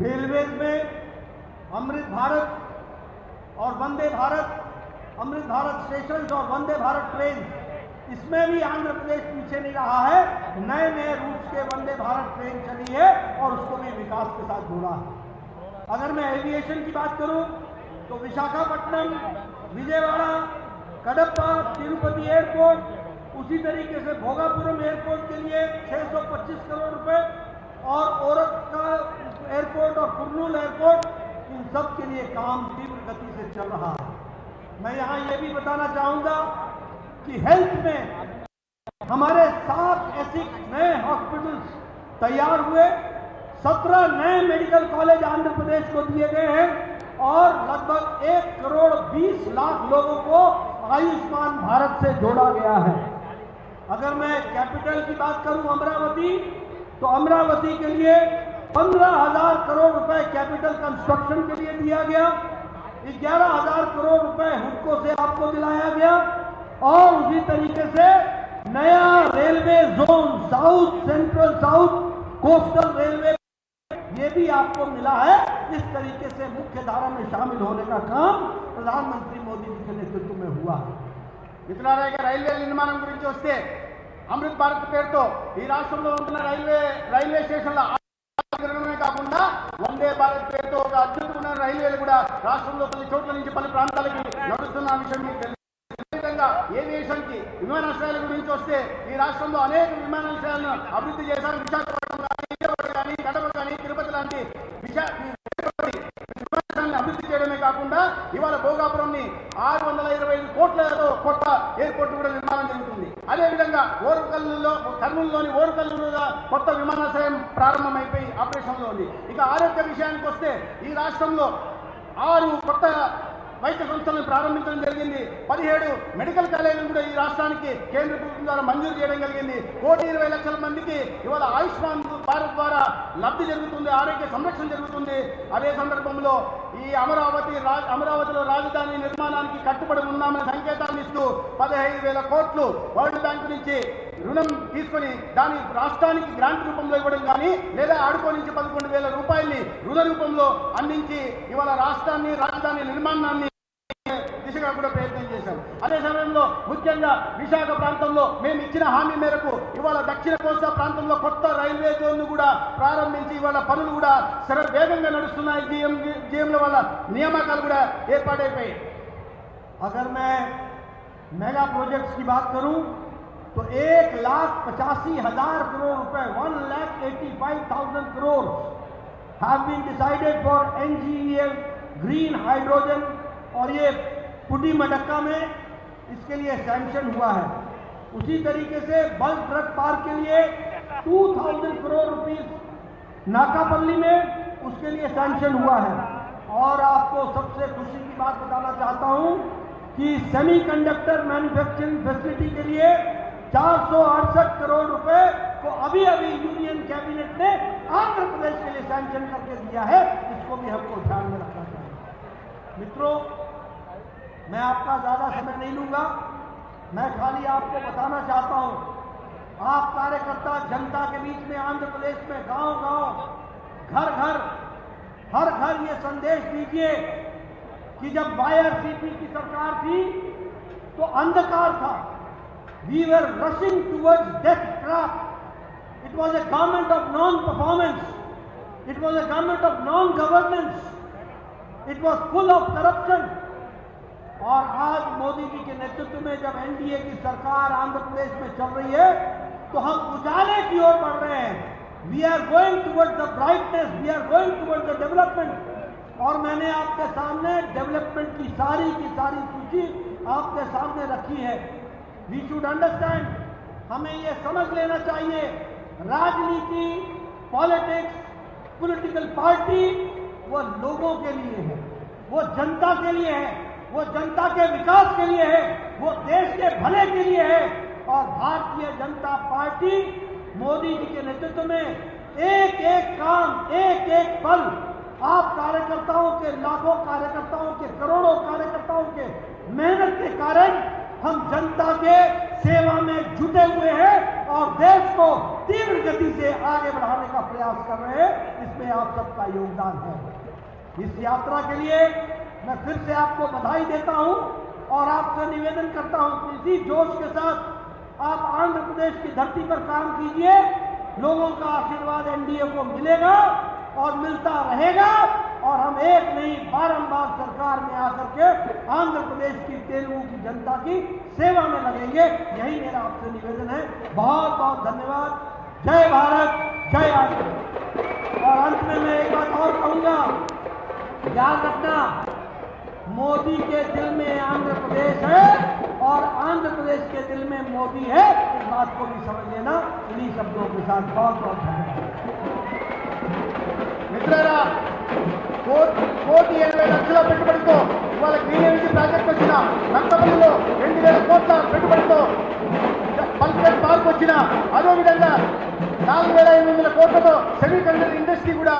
Railways में अमृत भारत और Vande Bharat, Amrit Bharat station और वंदे भारत ट्रेन, इसमें भी आंध्र प्रदेश पीछे नहीं रहा है। नए नए रूट के वंदे भारत ट्रेन चली है और उसको भी विकास के साथ जोड़ा है। अगर मैं एविएशन की बात करूं तो विशाखापट्टनम, विजयवाड़ा, कडप्पा, तिरुपति एयरपोर्ट, उसी तरीके से भोगापुरम एयरपोर्ट के लिए 625 करोड़ रुपए और ओरछा एयरपोर्ट और कुर्नूल एयरपोर्ट, इन सब के लिए काम तीव्र गति से चल रहा है। मैं यहां यह भी बताना चाहूंगा कि हेल्थ में हमारे 7 ऐसे नए हॉस्पिटल्स तैयार हुए, 17 नए मेडिकल कॉलेज आंध्र प्रदेश को दिए गए हैं और लगभग 1 करोड़ 20 लाख लोगों को आयुष्मान भारत से जोड़ा गया है। अगर मैं कैपिटल की बात करूं अमरावती, तो अमरावती के लिए 15,000 करोड़ रुपए कैपिटल कंस्ट्रक्शन के लिए दिया गया, 11,000 करोड़ रुपए हुडको से आपको दिलाया गया और उसी तरीके से नया railway zone south, central south, coastal railway ये भी आपको मिला है। इस तरीके से मुख्य धारा में शामिल होने का काम प्रधानमंत्री मोदी जी के नेतृत्व में हुआ है। మిత్రులారా, రైల్వే నిర్మాణం గురించి వస్తే అమృత్ భారత్ పేరుతో ఈ రాష్ట్రంలో ఉంటున్న రైల్వే స్టేషన్ల నిర్మాణమే కాకుండా వందే భారత్ పేరుతో ఒక అద్భుతమైన రైల్వేలు కూడా రాష్ట్రంలో పలు చోట్ల నుంచి పలు ప్రాంతాలకి నడుస్తున్న విషయం మీకు తెలుసు. అదేవిధంగా ఏవియేషన్ కి విమానాశ్రయాల గురించి వస్తే ఈ రాష్ట్రంలో అనేక విమానాశ్రయాలను అభివృద్ధి చేశారు. విశాఖపట్నం కానీ, విజయవాడ కానీ, కడప కానీ, తిరుపతి లాంటి విమానాశ్రయాలను అభివృద్ధి చేయడమే కాకుండా ఇవాళ భోగాపురంని 625 కోట్లతో కొత్త ఎయిర్పోర్ట్ కూడా నిర్మాణం జరుగుతుంది. అదేవిధంగా కర్నూలులోని ఓరుకల్లులో కొత్త విమానాశ్రయం ప్రారంభమైపోయి ఆపరేషన్లో ఉంది. ఇక ఆరోగ్య విషయానికి వస్తే ఈ రాష్ట్రంలో 6 కొత్త వైద్య సంస్థలను ప్రారంభించడం జరిగింది. 17 మెడికల్ కాలేజీలను కూడా ఈ రాష్ట్రానికి కేంద్ర ప్రభుత్వం ద్వారా మంజూరు చేయడం జరిగింది. 1,20,00,000 మందికి ఇవాళ ఆయుష్మాన్ భారత్ ద్వారా లబ్ధి జరుగుతుంది, ఆరోగ్య సంరక్షణ జరుగుతుంది. అదే సందర్భంలో ఈ అమరావతిలో రాజధాని నిర్మాణానికి కట్టుబడి ఉన్నామని సంకేతాన్ని ఇస్తూ 15,000 కోట్లు వరల్డ్ బ్యాంక్ నుంచి రుణం తీసుకొని దాని రాష్ట్రానికి గ్రాంట్ రూపంలో ఇవ్వడం కానీ, లేదా ఆడుకో నుంచి 11,000 రూపాయల్ని రుణ రూపంలో అందించి ఇవాళ రాష్ట్రాన్ని, రాజధాని నిర్మాణాన్ని దిశగా కూడా ప్రయత్నం చేశాం. అదే సమయంలో ముఖ్యంగా విశాఖ ప్రాంతంలో మేము ఇచ్చిన హామీ మేరకు ఇవాళ దక్షిణ కోస్తా ప్రాంతంలో కొత్త రైల్వే జోన్ను కూడా ప్రారంభించి ఇవాళ పనులు కూడా వేగంగా నడుస్తున్నాయి. జీఎంల వల్ల నియామకాలు కూడా ఏర్పాటైపోయాయి. अगर मैं मेगा प्रोजेक्ट्स की बात करूं तो 1,85,000 करोड़ रुपए, 1,85,000 crore have been decided for NGEL green hydrogen और ये पुडी मडक्का में इसके लिए सैंक्शन हुआ है। उसी तरीके से बल्क ट्रक पार्क के लिए 2,000 करोड़ रुपीस नाकापल्ली में उसके लिए सैंक्शन हुआ है। और आपको सबसे खुशी की बात बताना चाहता हूं कि सेमीकंडक्टर मैन्युफैक्चरिंग फैसिलिटी के लिए 468 करोड़ रुपए को अभी यूनियन कैबिनेट ने आंध्र प्रदेश के लिए सैंक्शन करके दिया है। इसको भी हमको ध्यान में रखना चाहिए। मित्रों, मैं आपका ज्यादा समय नहीं लूंगा, मैं खाली आपको बताना चाहता हूं, आप कार्यकर्ता जनता के बीच में आंध्र प्रदेश में गांव-गांव, घर-घर, हर घर ये संदेश दीजिए कि जब YRCP की सरकार थी तो अंधकार था, we were rushing towards death trap. It was a government of non-performance, it was a government of non-governance, it was full of corruption. और आज मोदी जी के नेतृत्व में जब NDA की सरकार आंध्र प्रदेश में चल रही है तो हम उजाले की ओर बढ़ रहे हैं। We are going towards the brightness, we are going towards the development. और मैंने आपके सामने डेवलपमेंट की सारी सूची आपके सामने रखी है। We should understand, हमें ये समझ लेना चाहिए, राजनीति, पॉलिटिक्स, पॉलिटिकल पार्टी वो लोगों के लिए है, वो जनता के लिए है, वो जनता के विकास के लिए है, वो देश के भले के लिए है। और भारतीय जनता पार्टी मोदी जी के नेतृत्व में एक एक काम, एक एक पल आप कार्यकर्ताओं के, लाखों कार्यकर्ताओं के, करोड़ों कार्यकर्ताओं के मेहनत के कारण हम जनता के सेवा में जुटे हुए हैं और देश को तीव्र गति से आगे बढ़ाने का प्रयास कर रहे हैं। इसमें आप सबका योगदान है। इस यात्रा के लिए मैं फिर से आपको बधाई देता हूं और आपसे निवेदन करता हूं कि इसी जोश के साथ आप आंध्र प्रदेश की धरती पर काम कीजिए। लोगों का आशीर्वाद एनडीए को मिलेगा और मिलता रहेगा और हम एक नहीं बारंबार सरकार में आकर के आंध्र प्रदेश की तेलुगु की जनता की सेवा में लगेंगे। यही मेरा आपसे निवेदन है। बहुत बहुत धन्यवाद। जय भारत, जय आंध्र। और अंत में मैं एक बात और कहूंगा, याद रखना, मोदी के दिल में आंध्र प्रदेश है और आंध्र प्रदेश के दिल में मोदी है। इस बात को भी समझ लेना। इन्हीं शब्दों के साथ बहुत बहुत धन्यवाद। మిత్రులారా, 1,80,00,000 పెట్టుబడితో ఇవాళ గ్రీన్ ఎనర్జీ ప్రాజెక్ట్ వచ్చిన, నందమల్లిలో 2,000 కోట్ల పెట్టుబడితో బల్క్ పార్క్ వచ్చిన, అదేవిధంగా 4,500 కోట్లతో సెమీ కండక్టర్ ఇండస్ట్రీ కూడా